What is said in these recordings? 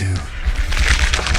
do?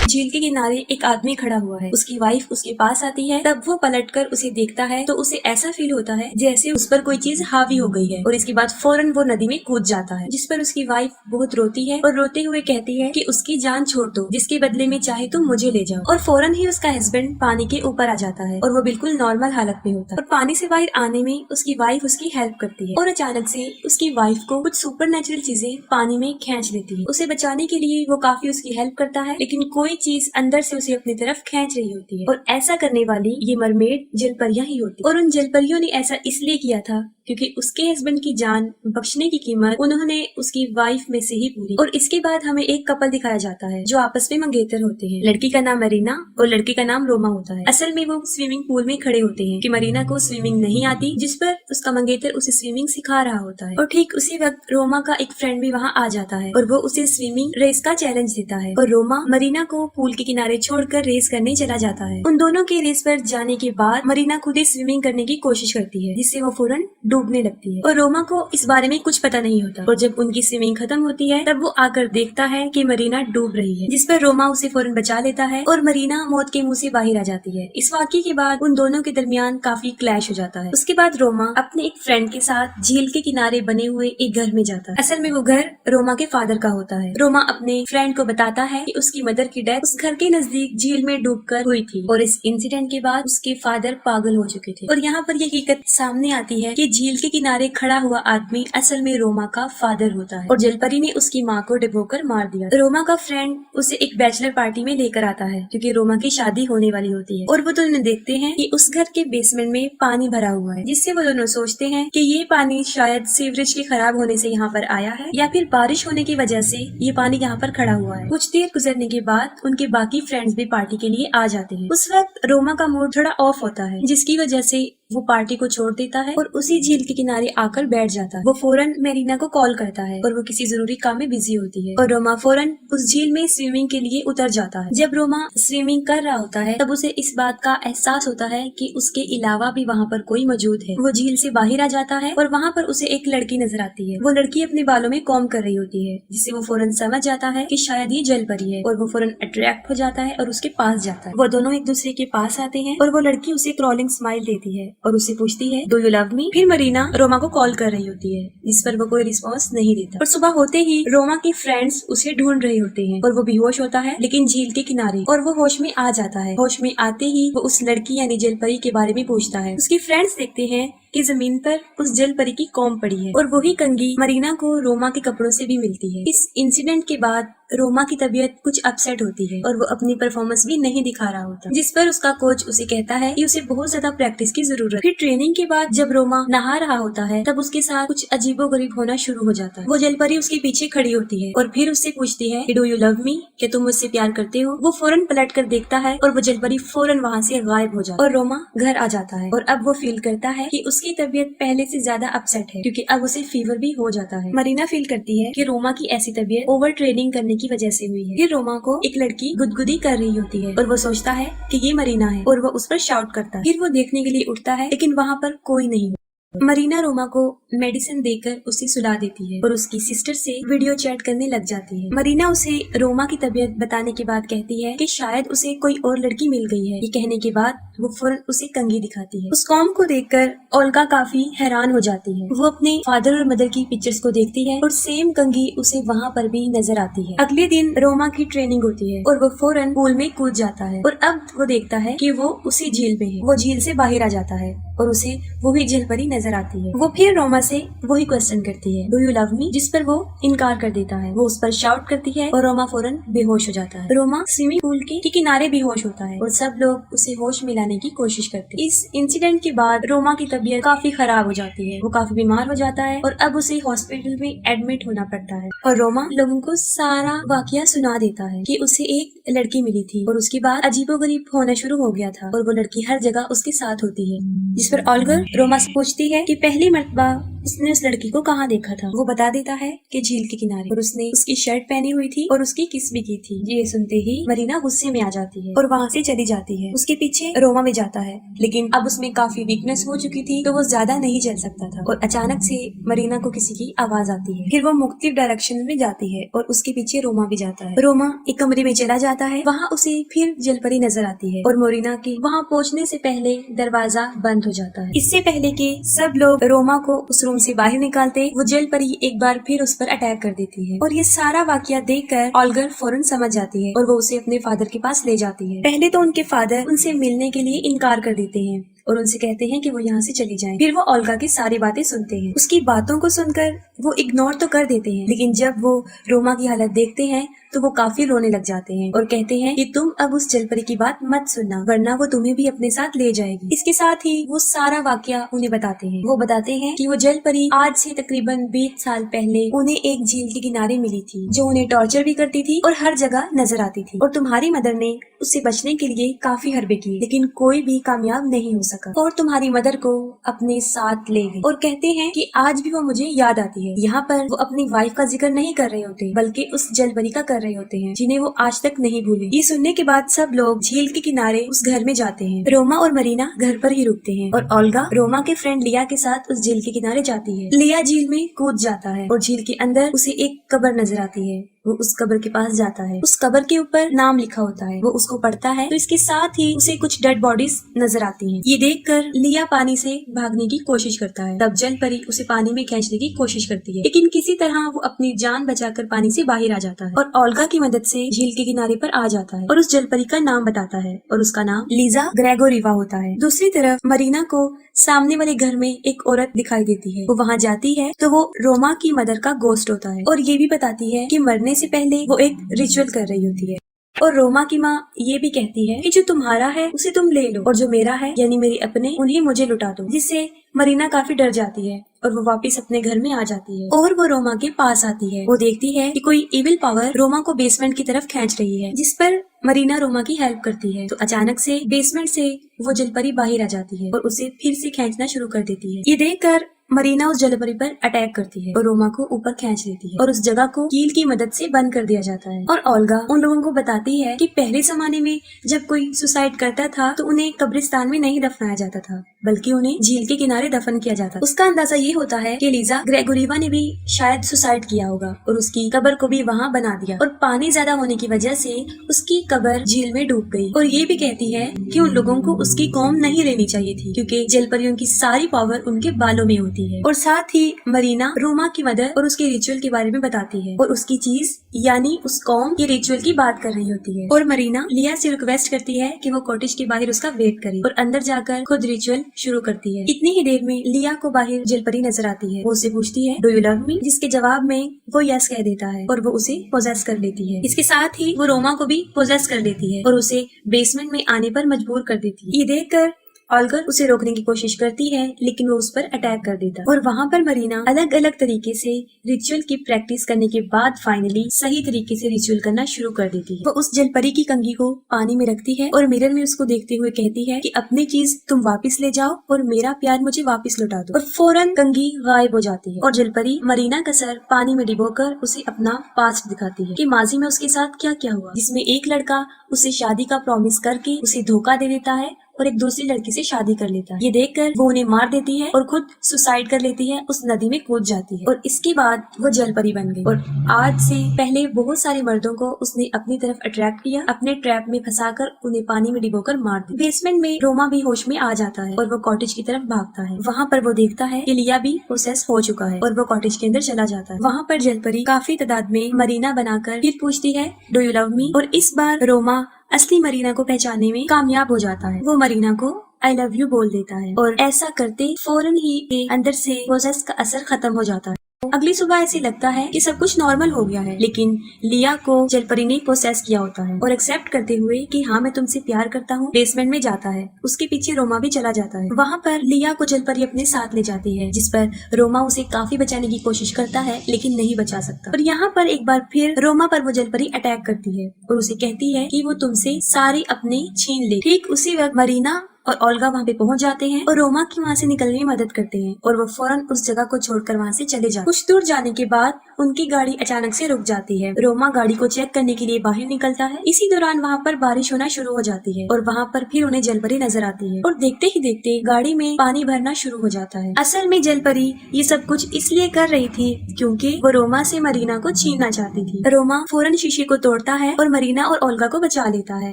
झील के किनारे एक आदमी खड़ा हुआ है। उसकी वाइफ उसके पास आती है। तब वो पलटकर उसे देखता है तो उसे ऐसा फील होता है जैसे उस पर कोई चीज हावी हो गई है और इसके बाद फौरन वो नदी में कूद जाता है, जिस पर उसकी वाइफ बहुत रोती है और रोते हुए कहती है कि उसकी जान छोड़ दो, जिसके बदले में चाहे तो मुझे ले जाओ। और फौरन ही उसका हस्बैंड पानी के ऊपर आ जाता है और वो बिल्कुल नॉर्मल हालत में होता है और पानी से बाहर आने में उसकी वाइफ उसकी हेल्प करती है। और अचानक से उसकी वाइफ को कुछ सुपर नेचुरल चीजें पानी में खींच लेती है। उसे बचाने के लिए वो काफी उसकी हेल्प करता है, लेकिन कोई चीज अंदर से उसे अपनी तरफ खींच रही होती है और ऐसा करने वाली ये मरमेड जलपरियां ही होती है। और उन जलपरियों ने ऐसा इसलिए किया था क्योंकि उसके हस्बैंड की जान बख्शने की कीमत उन्होंने उसकी वाइफ में से ही पूरी। और इसके बाद हमें एक कपल दिखाया जाता है जो आपस में मंगेतर होते हैं। लड़की का नाम मरीना और लड़के का नाम रोमा होता है। असल में वो स्विमिंग पूल में खड़े होते हैं कि मरीना को स्विमिंग नहीं आती, जिस पर उसका मंगेतर उसे स्विमिंग सिखा रहा होता है। और ठीक उसी वक्त रोमा का एक फ्रेंड भी वहाँ आ जाता है और वो उसे स्विमिंग रेस का चैलेंज देता है और रोमा मरीना को पूल के किनारे छोड़कर रेस करने चला जाता है। उन दोनों के रेस पर जाने के बाद मरीना खुद ही स्विमिंग करने की कोशिश करती है, जिससे वो फौरन डूबने लगती है और रोमा को इस बारे में कुछ पता नहीं होता। और जब उनकी स्विमिंग खत्म होती है तब वो आकर देखता है कि मरीना डूब रही है, जिस पर रोमा उसे फौरन बचा लेता है और मरीना मौत के मुंह से बाहर आ जाती है। इस वाकये के बाद उन दोनों के दरमियान काफी क्लैश हो जाता है। उसके बाद रोमा अपने एक फ्रेंड के साथ झील के किनारे बने हुए एक घर में जाता है। असल में वो घर रोमा के फादर का होता है। रोमा अपने फ्रेंड को बताता है कि उसकी मदर की डेथ उस घर के नजदीक झील में डूबकर हुई थी और इस इंसिडेंट के बाद उसके फादर पागल हो चुके थे। और यहाँ पर ये हकीकत सामने आती है कि झील के किनारे खड़ा हुआ आदमी असल में रोमा का फादर होता है और जलपरी ने उसकी माँ को डुबोकर मार दिया। रोमा का फ्रेंड उसे एक बैचलर पार्टी में लेकर आता है क्योंकि रोमा की शादी होने वाली होती है और वो दोनों देखते हैं कि उस घर के बेसमेंट में पानी भरा हुआ है, जिससे वो दोनों सोचते हैं कि ये पानी शायद सीवरेज के खराब होने से यहाँ पर आया है या फिर बारिश होने की वजह से ये पानी यहाँ पर खड़ा हुआ है। कुछ देर गुजरने के बाद उनके बाकी फ्रेंड्स भी पार्टी के लिए आ जाते हैं। उस वक्त रोमा का मूड थोड़ा ऑफ होता है, जिसकी वजह से वो पार्टी को छोड़ देता है और उसी झील के किनारे आकर बैठ जाता है। वो फौरन मेरीना को कॉल करता है और वो किसी जरूरी काम में बिजी होती है और रोमा फौरन उस झील में स्विमिंग के लिए उतर जाता है। जब रोमा स्विमिंग कर रहा होता है तब उसे इस बात का एहसास होता है कि उसके अलावा भी वहाँ पर कोई मौजूद है। वो झील से बाहर आ जाता है और वहाँ पर उसे एक लड़की नजर आती है। वो लड़की अपने बालों में कॉम्ब कर रही होती है, जिससे वो फौरन समझ जाता है कि शायद ये जलपरी है और वो फौरन अट्रैक्ट हो जाता है और उसके पास जाता है। वो दोनों एक दूसरे के पास आते हैं और वो लड़की उसे क्रॉलिंग स्माइल देती है और उसे पूछती है डू यू लव मी। फिर मरीना रोमा को कॉल कर रही होती है, जिस पर वो कोई रिस्पॉन्स नहीं देता। और सुबह होते ही रोमा के फ्रेंड्स उसे ढूंढ रहे होते हैं और वो बेहोश होता है लेकिन झील के किनारे, और वो होश में आ जाता है। होश में आते ही वो उस लड़की यानी जलपरी के बारे में पूछता है। उसके फ्रेंड्स देखते हैं कि जमीन पर उस जलपरी की कॉम्ब पड़ी है और वही कंघी मरीना को रोमा के कपड़ों से भी मिलती है। इस इंसिडेंट के बाद रोमा की तबीयत कुछ अपसेट होती है और वो अपनी परफॉर्मेंस भी नहीं दिखा रहा होता, जिस पर उसका कोच उसे कहता है कि उसे बहुत ज्यादा प्रैक्टिस की जरूरत है। फिर ट्रेनिंग के बाद जब रोमा नहा रहा होता है तब उसके साथ कुछ अजीबोगरीब होना शुरू हो जाता है। वो जलपरी उसके पीछे खड़ी होती है और फिर उससे पूछती है कि डू यू लव मी, कि तुम मुझसे प्यार करते हो। वो फौरन पलट कर देखता है और वो जलपरी फौरन वहाँ से गायब हो जाता है और रोमा घर आ जाता है। और अब वो फील करता है कि उसकी तबीयत पहले से ज्यादा अपसेट है क्योंकि अब उसे फीवर भी हो जाता है। मरीना फील करती है कि रोमा की ऐसी तबीयत ओवर ट्रेनिंग करने की वजह से हुई है। फिर रोमा को एक लड़की गुदगुदी कर रही होती है और वो सोचता है कि ये मरीना है और वो उस पर शाउट करता है। फिर वो देखने के लिए उठता है लेकिन वहाँ पर कोई नहीं। मरीना रोमा को मेडिसिन देकर उसे सुला देती है और उसकी सिस्टर से वीडियो चैट करने लग जाती है। मरीना उसे रोमा की तबीयत बताने के बाद कहती है कि शायद उसे कोई और लड़की मिल गई है। ये कहने के बाद वो फौरन उसे कंघी दिखाती है। उस कॉम्ब को देखकर ओल्गा काफी हैरान हो जाती है। वो अपने फादर और मदर की पिक्चर्स को देखती है और सेम कंघी उसे वहाँ पर भी नजर आती है। अगले दिन रोमा की ट्रेनिंग होती है और वो फौरन पूल में कूद जाता है और अब वो देखता है कि वो उसी झील में है। वो झील से बाहर आ जाता है और उसे वही जलपरी नजर आती है। वो फिर रोमा से वही क्वेश्चन करती है डू यू लव मी, जिस पर वो इनकार कर देता है। वो उस पर शाउट करती है और रोमा फौरन बेहोश हो जाता है। रोमा स्विमिंग पूल के किनारे बेहोश होता है और सब लोग उसे होश में लाने की कोशिश करते हैं। इस इंसिडेंट के बाद रोमा की तबीयत काफी खराब हो जाती है। वो काफी बीमार हो जाता है और अब उसे हॉस्पिटल में एडमिट होना पड़ता है और रोमा लोगों को सारा वाकया सुना देता है कि उसे एक लड़की मिली थी और उसके बाद अजीबोगरीब होना शुरू हो गया था और वो लड़की हर जगह उसके साथ होती है। जिस पर ऑल्गर रोमा से पूछती है कि पहली मर्तबा उसने उस लड़की को कहाँ देखा था। वो बता देता है कि झील के किनारे, और उसने उसकी शर्ट पहनी हुई थी और उसकी किस भी की थी। ये सुनते ही मरीना गुस्से में आ जाती है और वहाँ से चली जाती है। उसके पीछे रोमा भी जाता है, लेकिन अब उसमें काफी वीकनेस हो चुकी थी तो वो ज्यादा नहीं चल सकता था। और अचानक से मरीना को किसी की आवाज आती है। फिर वो मुख्तलिफ डायरेक्शन में जाती है और उसके पीछे रोमा भी जाता है। रोमा एक कमरे में चला जाता है, वहाँ उसे फिर जलपरी नजर आती है और मरीना के वहाँ पहुँचने से पहले दरवाजा बंद हो जाता है। इससे पहले कि सब लोग रोमा को उस रूम से बाहर निकालते, वो जलपरी एक बार फिर उस पर अटैक कर देती है। और ये सारा वाकया देखकर ऑल्गर फौरन समझ जाती है और वो उसे अपने फादर के पास ले जाती है। पहले तो उनके फादर उनसे मिलने के लिए इनकार कर देते हैं और उनसे कहते हैं कि वो यहाँ से चली जाएं। फिर वो ओल्गा की सारी बातें सुनते हैं। उसकी बातों को सुनकर वो इग्नोर तो कर देते हैं, लेकिन जब वो रोमा की हालत देखते हैं तो वो काफी रोने लग जाते हैं और कहते हैं कि तुम अब उस जलपरी की बात मत सुनना, वरना वो तुम्हें भी अपने साथ ले जाएगी। इसके साथ ही वो सारा वाकया उन्हें बताते हैं। वो बताते हैं कि वो जलपरी आज से तकरीबन 20 साल पहले उन्हें एक झील के किनारे मिली थी, जो उन्हें टॉर्चर भी करती थी और हर जगह नजर आती थी। और तुम्हारी मदर ने उससे बचने के लिए काफी हरबे किए, लेकिन कोई भी कामयाब नहीं हो सका और तुम्हारी मदर को अपने साथ ले गई। और कहते हैं कि आज भी वो मुझे याद आती है। यहाँ पर वो अपनी वाइफ का जिक्र नहीं कर रहे होते, बल्कि उस जलपरी का कर रहे होते हैं, जिन्हें वो आज तक नहीं भूले। ये सुनने के बाद सब लोग झील के किनारे उस घर में जाते हैं। रोमा और मरीना घर पर ही रुकते हैं और ओल्गा रोमा के फ्रेंड लिया के साथ उस झील के किनारे जाती है। लिया झील में कूद जाता है और झील के अंदर उसे एक कब्र नजर आती है। वो उस कब्र के पास जाता है। उस कब्र के ऊपर नाम लिखा होता है। वो उसको पढ़ता है तो इसके साथ ही उसे कुछ डेड बॉडीज नजर आती हैं। ये देखकर लिया पानी से भागने की कोशिश करता है। तब जलपरी उसे पानी में खींचने की कोशिश करती है, लेकिन किसी तरह वो अपनी जान बचाकर पानी से बाहर आ जाता है और ओल्गा की मदद से झील के किनारे पर आ जाता है और उस जलपरी का नाम बताता है और उसका नाम लीजा ग्रेगोरिवा होता है। दूसरी तरफ मरीना को सामने वाले घर में एक औरत दिखाई देती है। वो वहाँ जाती है तो वो रोमा की मदर का गोस्ट होता है और ये भी बताती है कि मरने से पहले वो एक रिचुअल कर रही होती है। और रोमा की माँ ये भी कहती है कि जो तुम्हारा है उसे तुम ले लो और जो मेरा है यानी मेरे अपने उन्हें मुझे लुटा दो, जिससे मरीना काफी डर जाती है और वो वापस अपने घर में आ जाती है और वो रोमा के पास आती है। वो देखती है कि कोई इविल पावर रोमा को बेसमेंट की तरफ खींच रही है, जिस पर मरीना रोमा की हेल्प करती है। तो अचानक से बेसमेंट से वो जलपरी बाहर आ जाती है और उसे फिर से खींचना शुरू कर देती है। ये देखकर मरीना उस जलपरी पर अटैक करती है और रोमा को ऊपर खींच लेती है और उस जगह को कील की मदद से बंद कर दिया जाता है। और ओल्गा उन लोगों को बताती है कि पहले जमाने में जब कोई सुसाइड करता था तो उन्हें कब्रिस्तान में नहीं दफनाया जाता था, बल्कि उन्हें झील के किनारे दफन किया जाता। उसका अंदाजा ये होता है कि लीजा ग्रेगोरिवा ने भी शायद सुसाइड किया होगा और उसकी कब्र को भी वहाँ बना दिया और पानी ज्यादा होने की वजह से उसकी कब्र झील में डूब गई। और ये भी कहती है कि उन लोगों को उसकी कौम नहीं लेनी चाहिए थी, क्योंकि जलपरियों की सारी पावर उनके बालों में होती है। और साथ ही मरीना रोमा की मदर और उसके रिचुअल के बारे में बताती है और उसकी चीज यानी उस कौम के रिचुअल की बात कर रही होती है। और मरीना लिया से रिक्वेस्ट करती है कि वो कॉटेज के बाहर उसका वेट करे और अंदर जाकर खुद रिचुअल शुरू करती है। इतनी ही देर में लिया को बाहर जलपरी नजर आती है। वो उसे पूछती है, डू यू लव मी? जिसके जवाब में वो यस कह देता है और वो उसे पोजेस कर लेती है। इसके साथ ही वो रोमा को भी पोजेस कर लेती है और उसे बेसमेंट में आने पर मजबूर कर देती है। ये देखकर ऑल्गर उसे रोकने की कोशिश करती है, लेकिन वो उस पर अटैक कर देता है और वहाँ पर मरीना अलग अलग तरीके से रिचुअल की प्रैक्टिस करने के बाद फाइनली सही तरीके से रिचुअल करना शुरू कर देती है। वो उस जलपरी की कंघी को पानी में रखती है और मिरर में उसको देखते हुए कहती है कि अपनी चीज तुम वापस ले जाओ और मेरा प्यार मुझे वापस लौटा दो। और फौरन कंघी गायब हो जाती है और जलपरी मरीना का सर पानी में डिबोकर उसे अपना पास्ट दिखाती है कि माजी में उसके साथ क्या क्या हुआ, जिसमें एक लड़का उसे शादी का प्रॉमिस करके उसे धोखा दे देता है और एक दूसरी लड़की से शादी कर लेता है। ये देखकर वो उन्हें मार देती है और खुद सुसाइड कर लेती है, उस नदी में कूद जाती है और इसके बाद वो जलपरी बन गई। और आज से पहले बहुत सारे मर्दों को उसने अपनी तरफ अट्रैक्ट किया, अपने ट्रैप में फंसाकर उन्हें पानी में डिबोकर मार दिया। बेसमेंट में रोमा भी होश में आ जाता है और वो कॉटेज की तरफ भागता है। वहाँ पर वो देखता है कि लिया भी प्रोसेस हो चुका है और वो कॉटेज के अंदर चला जाता है। वहाँ पर जलपरी काफी तादाद में मरीना बनाकर फिर पूछती है, डू यू लव मी? और इस बार रोमा असली मरीना को पहचानने में कामयाब हो जाता है। वो मरीना को आई लव यू बोल देता है और ऐसा करते फौरन ही अंदर से प्रोसेस का असर खत्म हो जाता है। अगली सुबह ऐसे लगता है कि सब कुछ नॉर्मल हो गया है, लेकिन लिया को जलपरी ने प्रोसेस किया होता है और एक्सेप्ट करते हुए कि हाँ मैं तुमसे प्यार करता हूँ बेसमेंट में जाता है। उसके पीछे रोमा भी चला जाता है। वहाँ पर लिया को जलपरी अपने साथ ले जाती है, जिस पर रोमा उसे काफी बचाने की कोशिश करता है लेकिन नहीं बचा सकता। और यहाँ पर एक बार फिर रोमा पर वो जलपरी अटैक करती है और उसे कहती है कि वो तुमसे सारे अपने छीन ले। ठीक उसी वक्त मरीना और ओल्गा वहाँ पे पहुंच जाते हैं और रोमा की वहाँ से निकलने में मदद करते हैं और वो फौरन उस जगह को छोड़कर वहाँ से चले जाते। कुछ दूर जाने के बाद उनकी गाड़ी अचानक से रुक जाती है। रोमा गाड़ी को चेक करने के लिए बाहर निकलता है। इसी दौरान वहाँ पर बारिश होना शुरू हो जाती है और वहाँ पर फिर उन्हें जलपरी नजर आती है और देखते ही देखते गाड़ी में पानी भरना शुरू हो जाता है। असल में जलपरी ये सब कुछ इसलिए कर रही थी क्योंकि वो रोमा से मरीना को छीनना चाहती थी। रोमा फौरन शीशे को तोड़ता है और मरीना और ओल्गा को बचा लेता है।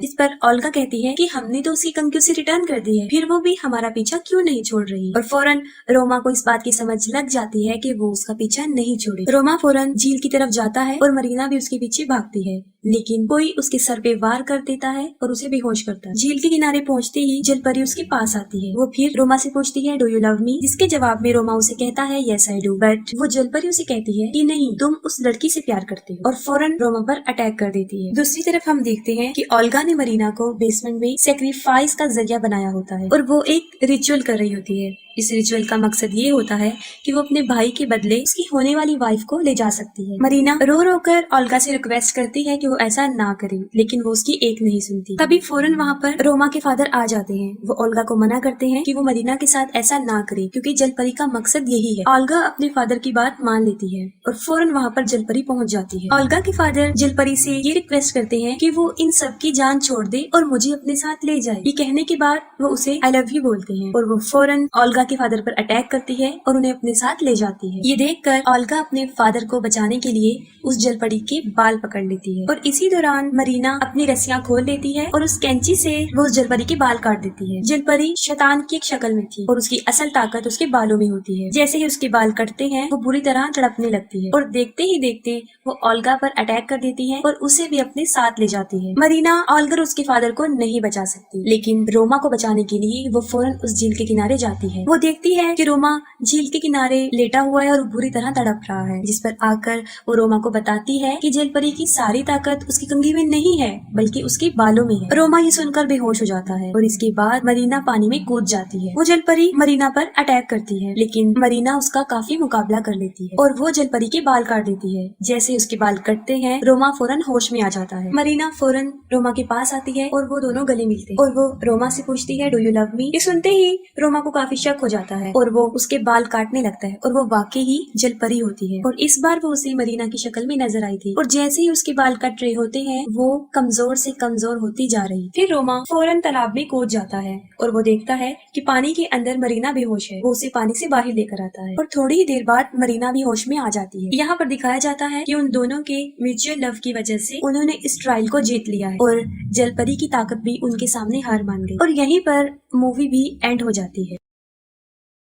इस पर ओल्गा कहती है कि हमने तो उसकी कंक्यू से रिटर्न कर दी है, फिर वो भी हमारा पीछा क्यों नहीं छोड़ रही। और फौरन रोमा को इस बात की समझ लग जाती है कि वो उसका पीछा नहीं छोड़े। रोमा फौरन झील की तरफ जाता है और मरीना भी उसके पीछे भागती है, लेकिन कोई उसके सर पे वार कर देता है और उसे बेहोश करता है। झील के किनारे पहुंचते ही जलपरी उसके पास आती है। वो फिर रोमा से पूछती है, डू यू लव मी? जिसके जवाब में रोमा उसे कहता है, यस आई डू। बट वो जलपरी उसे कहती है कि नहीं, तुम उस लड़की से प्यार करते हो, और फौरन रोमा पर अटैक कर देती है। दूसरी तरफ हम देखते हैं कि ओल्गा ने मरीना को बेसमेंट में सेक्रीफाइस का जरिया बनाया होता है और वो एक रिचुअल कर रही होती है। इस रिचुअल का मकसद ये होता है कि वो अपने भाई के बदले उसकी होने वाली वाइफ को ले जा सकती है। मरीना रो रो कर ओल्गा से रिक्वेस्ट करती है कि वो ऐसा ना करे, लेकिन वो उसकी एक नहीं सुनती। तभी फौरन वहाँ पर रोमा के फादर आ जाते हैं। वो ओल्गा को मना करते हैं कि वो मरीना के साथ ऐसा ना करे, क्योंकि जलपरी का मकसद यही है। ओल्गा अपने फादर की बात मान लेती है और फौरन वहाँ पर जलपरी पहुँच जाती है। ओल्गा के फादर जलपरी से ये रिक्वेस्ट करते हैं कि वो इन सब की जान छोड़ दे और मुझे अपने साथ ले जाए। ये कहने के बाद वो उसे आई लव यू बोलते हैं और वो फौरन ओल्गा के फादर पर अटैक करती है और उन्हें अपने साथ ले जाती है। ये देखकर ओल्गा अपने फादर को बचाने के लिए उस जलपरी के बाल पकड़ लेती है और इसी दौरान मरीना अपनी रस्सियां खोल लेती है और उस कैंची से वो उस जलपरी के बाल काट देती है। जलपरी शैतान की एक शक्ल में थी और उसकी असल ताकत उसके बालों में होती है। जैसे ही उसके बाल कटते हैं वो बुरी तरह तड़पने लगती है और देखते ही देखते वो ओल्गा पर अटैक कर देती है और उसे भी अपने साथ ले जाती है। मरीना ओल्गा और उसके फादर को नहीं बचा सकती, लेकिन रोमा को बचाने के लिए वो फौरन उस झील के किनारे जाती है। वो देखती है कि रोमा झील के किनारे लेटा हुआ है और बुरी तरह तड़प रहा है, जिस पर आकर वो रोमा को बताती है कि जलपरी की सारी ताकत उसकी कंघी में नहीं है बल्कि उसके बालों में है। रोमा ये सुनकर बेहोश हो जाता है और इसके बाद मरीना पानी में कूद जाती है। वो जलपरी मरीना पर अटैक करती है, लेकिन मरीना उसका काफी मुकाबला कर लेती है और वो जलपरी के बाल काट देती है। जैसे उसके बाल कटते हैं रोमा फौरन होश में आ जाता है। मरीना फौरन रोमा के पास आती है और वो दोनों गले मिलते हैं और वो रोमा से पूछती है, डू यू लव मी? ये सुनते ही रोमा को काफी शक हो जाता है और वो उसके बाल काटने लगता है और वो वाकई ही जलपरी होती है और इस बार वो उसे मरीना की शक्ल में नजर आई थी और जैसे ही उसके बाल कट रहे होते हैं वो कमजोर से कमजोर होती जा रही। फिर रोमा फौरन तालाब में कूद जाता है और वो देखता है कि पानी के अंदर मरीना बेहोश है। वो उसे पानी से बाहर लेकर आता है और थोड़ी ही देर बाद मरीना भी होश में आ जाती है। यहाँ पर दिखाया जाता है कि उन दोनों के म्यूचुअल लव की वजह से उन्होंने इस ट्रायल को जीत लिया है और जलपरी की ताकत भी उनके सामने हार मान गई और यहीं पर मूवी भी एंड हो जाती है।